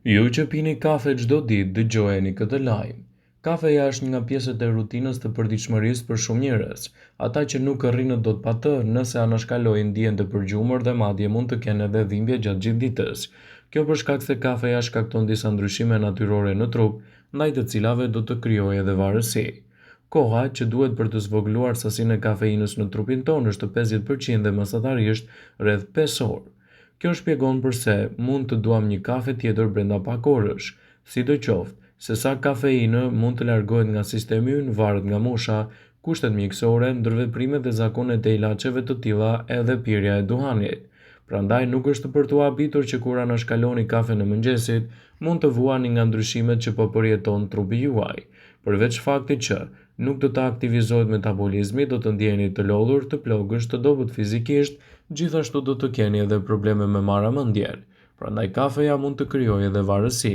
Ju që pini kafe çdo ditë, dëgjojeni këtë lajm. Kafeja është një nga pjesët e rutinës të përditshmërisë për shumë njerëz. Ata që nuk rrinë dot pa të, nëse anashkalojnë ndihen të përgjumur dhe madje mund të kenë edhe dhimbje gjatë gjithë ditës. Kjo për shkak se kafeja shkakton disa ndryshime natyrore në trup, ndaj të cilave do të krijojë edhe varësi. Koha që duhet për të zvogëluar sasinë e kafeinës në trupin tonë është 50% dhe mesatarisht rreth 5 orë. Kjo shpjegon pse mund të duam një kafe tjetër brenda pak orësh. Sidoqoftë, se sa kafeinë mund të largohet nga sistemi ynë varet nga mosha, kushtet mjekësore, ndërveprimet dhe zakonet e ilaçeve të tilla edhe pirja e duhanit. Prandaj nuk është për t'u habitur që kur anashkaloni kafen e mëngjesit, mund të vuani nga ndryshimet që po përjeton trupi juaj. Përveç faktit që nuk do të aktivizohet metabolizmi, do të ndjeheni të lodhur, të plogësh, të dobët fizikisht, gjithashtu do të keni edhe probleme me marrëmendjen. Prandaj kafeja mund të krijojë edhe varësi.